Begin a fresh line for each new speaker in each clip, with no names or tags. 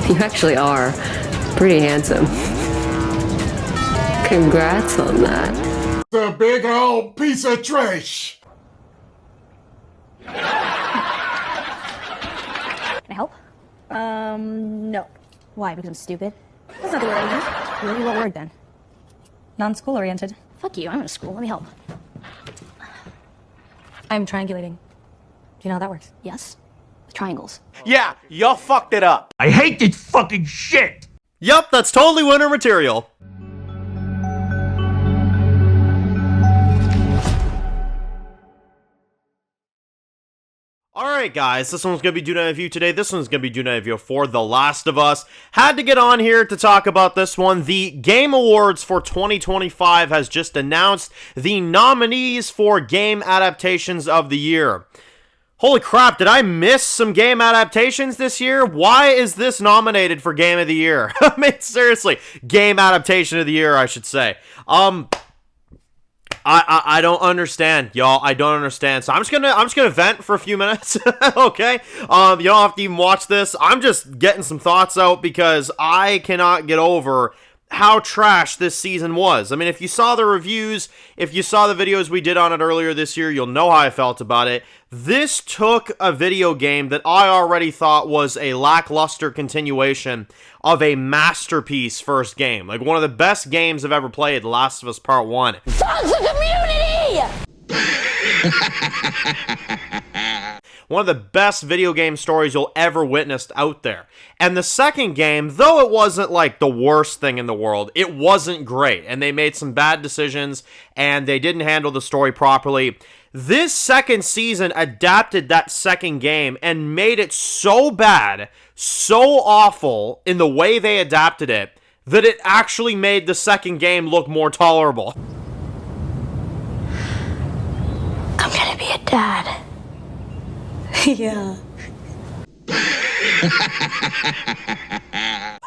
You actually are pretty handsome. Congrats on that.
The big old piece of trash.
Can I help? No. Why? Because I'm stupid? That's not the word I used. Really? What word then? Non-school oriented. Fuck you, I'm in school. Let me help. I'm triangulating. Do you know how that works? Yes. With triangles.
Yeah, y'all fucked it up.
I hate this fucking shit!
Yup, that's totally winter material. Alright guys, this one's gonna be Dune Review today. This one's gonna be Dune Review for The Last of Us. Had to get on here to talk about this one. The Game Awards for 2025 has just announced the nominees for Game Adaptations of the Year. Holy crap, did I miss some game adaptations this year? Why is this nominated for Game of the Year? I mean, seriously, Game Adaptation of the Year, I should say. I don't understand, y'all. I don't understand. So I'm just gonna vent for a few minutes. Okay? You don't have to even watch this. I'm just getting some thoughts out because I cannot get over how trash this season was. I mean, if you saw the reviews, if you saw the videos we did on it earlier this year, you'll know how I felt about it. This took a video game that I already thought was a lackluster continuation of a masterpiece first game. Like, one of the best games I've ever played, The Last of Us Part 1.
Toxic community!
One of the best video game stories you'll ever witness out there. And the second game, though it wasn't like the worst thing in the world, it wasn't great. And they made some bad decisions, and they didn't handle the story properly. This second season adapted that second game and made it so bad, so awful in the way they adapted it, that it actually made the second game look more tolerable.
I'm gonna be a dad. Yeah.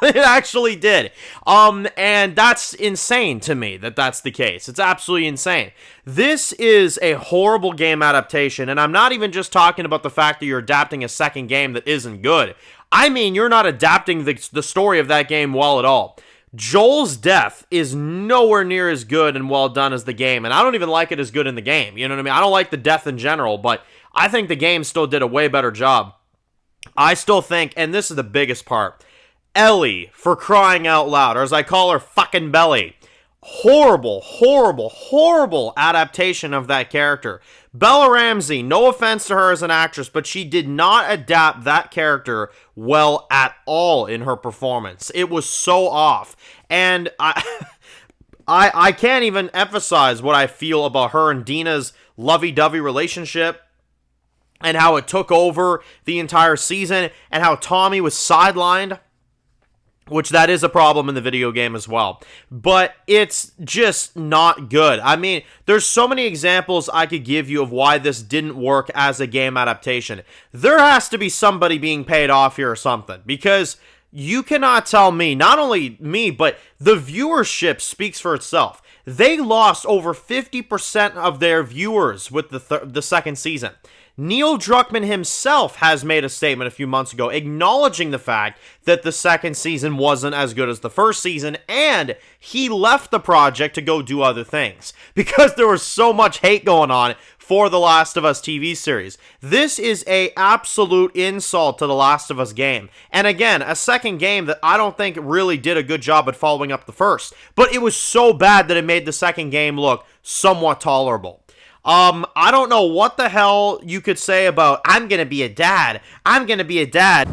It actually did. And that's insane to me that that's the case. It's absolutely insane. This is a horrible game adaptation, and I'm not even just talking about the fact that you're adapting a second game that isn't good. I mean, you're not adapting the story of that game well at all. Joel's death is nowhere near as good and well done as the game, and I don't even like it as good in the game. You know what I mean? I don't like the death in general, but I think the game still did a way better job. I still think, and this is the biggest part, Ellie, for crying out loud, or as I call her, fucking Belly. Horrible, horrible, horrible adaptation of that character. Bella Ramsey, no offense to her as an actress, but she did not adapt that character well at all in her performance. It was so off. And I can't even emphasize what I feel about her and Dina's lovey-dovey relationship, and how it took over the entire season, and how Tommy was sidelined, which that is a problem in the video game as well. But it's just not good. I mean, there's so many examples I could give you of why this didn't work as a game adaptation. There has to be somebody being paid off here or something, because you cannot tell me, not only me, but the viewership speaks for itself. They lost over 50% of their viewers with the second season. Neil Druckmann himself has made a statement a few months ago acknowledging the fact that the second season wasn't as good as the first season, and he left the project to go do other things because there was so much hate going on for the Last of Us TV series. This is a absolute insult to the Last of Us game. And again, a second game that I don't think really did a good job at following up the first, but it was so bad that it made the second game look somewhat tolerable. I don't know what the hell you could say about, I'm gonna be a dad. I'm gonna be a dad.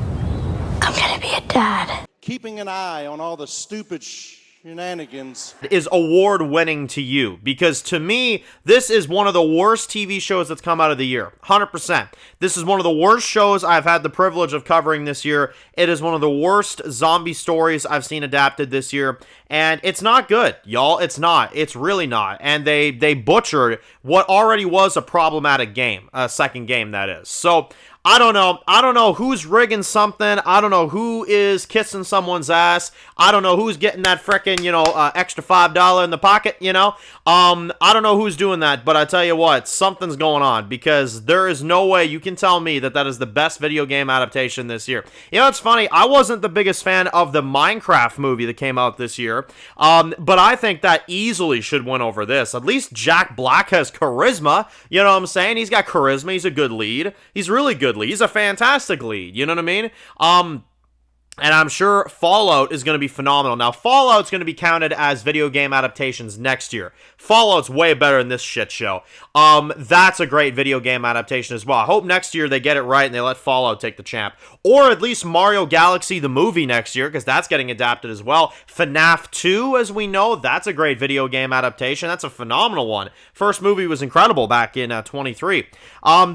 I'm gonna be a dad.
Keeping an eye on all the stupid shenanigans
is award-winning to you, because to me, this is one of the worst TV shows that's come out of the year. 100%. This is one of the worst shows I've had the privilege of covering this year. It is one of the worst zombie stories I've seen adapted this year, and it's not good, y'all. It's not. It's really not. And they butchered what already was a problematic game, a second game, that is. So I don't know. I don't know who's rigging something. I don't know who is kissing someone's ass. I don't know who's getting that frickin', extra $5 in the pocket, I don't know who's doing that, but I tell you what, something's going on, because there is no way you can tell me that that is the best video game adaptation this year. It's funny, I wasn't the biggest fan of the Minecraft movie that came out this year, but I think that easily should win over this. At least Jack Black has charisma, you know what I'm saying? He's got charisma, he's a good lead. He's really good lead. He's a fantastic lead, you know what I mean? And I'm sure Fallout is going to be phenomenal. Now, Fallout's going to be counted as video game adaptations next year. Fallout's way better than this shit show. That's a great video game adaptation as well. I hope next year they get it right and they let Fallout take the champ. Or at least Mario Galaxy the movie next year, because that's getting adapted as well. FNAF 2, as we know, that's a great video game adaptation. That's a phenomenal one. First movie was incredible back in 23.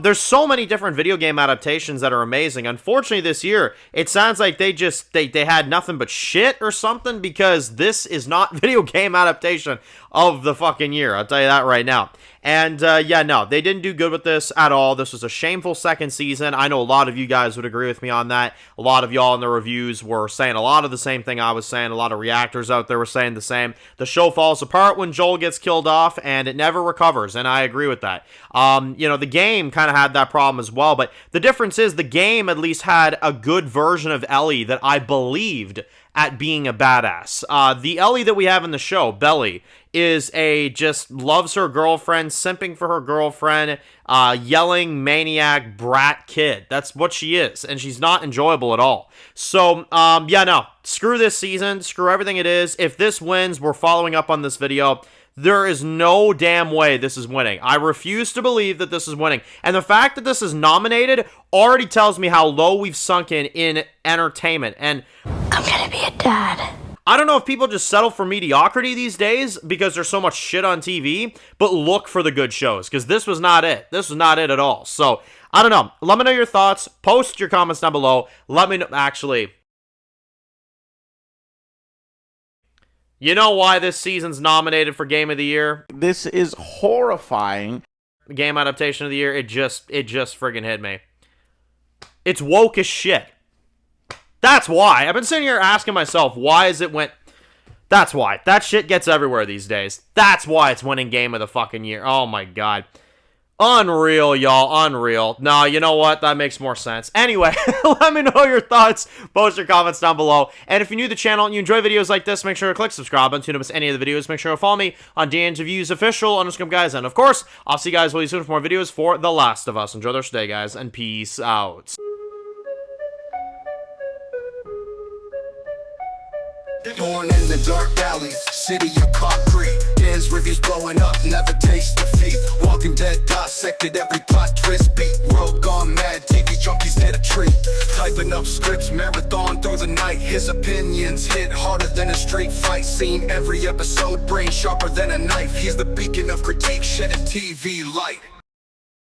There's so many different video game adaptations that are amazing. Unfortunately, this year, it sounds like they had nothing but shit or something, because this is not video game adaptation of the fucking year. I'll tell you that right now. And, yeah, no, they didn't do good with this at all. This was a shameful second season. I know a lot of you guys would agree with me on that. A lot of y'all in the reviews were saying a lot of the same thing I was saying. A lot of reactors out there were saying the same. The show falls apart when Joel gets killed off, and it never recovers, and I agree with that. The game kind of had that problem as well, but the difference is the game at least had a good version of Ellie that I believed at being a badass. The Ellie that we have in the show, Belly, is just loves her girlfriend, simping for her girlfriend, yelling maniac brat kid. That's what she is, and she's not enjoyable at all. So, yeah, no, screw this season, screw everything it is. If this wins, we're following up on this video. There is no damn way this is winning. I refuse to believe that this is winning. And the fact that this is nominated already tells me how low we've sunk in entertainment. And
I'm gonna be a dad.
I don't know if people just settle for mediocrity these days because there's so much shit on TV, but look for the good shows, because this was not it. This was not it at all. So, I don't know. Let me know your thoughts. Post your comments down below. Let me know. Actually, you know why this season's nominated for Game of the Year?
This is horrifying.
Game Adaptation of the Year, it just friggin' hit me. It's woke as shit. That's why. I've been sitting here asking myself, why is it win? That's why. That shit gets everywhere these days. That's why it's winning Game of the fucking Year. Oh my god. Unreal, y'all. Unreal. No, you know what? That makes more sense. Anyway, let me know your thoughts. Post your comments down below. And if you're new to the channel and you enjoy videos like this, make sure to click subscribe button to not miss any of the videos. Make sure to follow me on Dan's Reviews Official _ guys. And of course, I'll see you guys really soon for more videos for The Last of Us. Enjoy the rest of the day, guys, and peace out.
Born in the dark valleys, city of concrete. Dan's reviews blowing up, never taste defeat. Walking Dead dissected every plot twist beat. Rogue gone mad, TV junkies hit a treat. Typing up scripts, marathon through the night. His opinions hit harder than a street fight scene. Every episode, brain sharper than a knife. He's the beacon of critique, shedding TV light.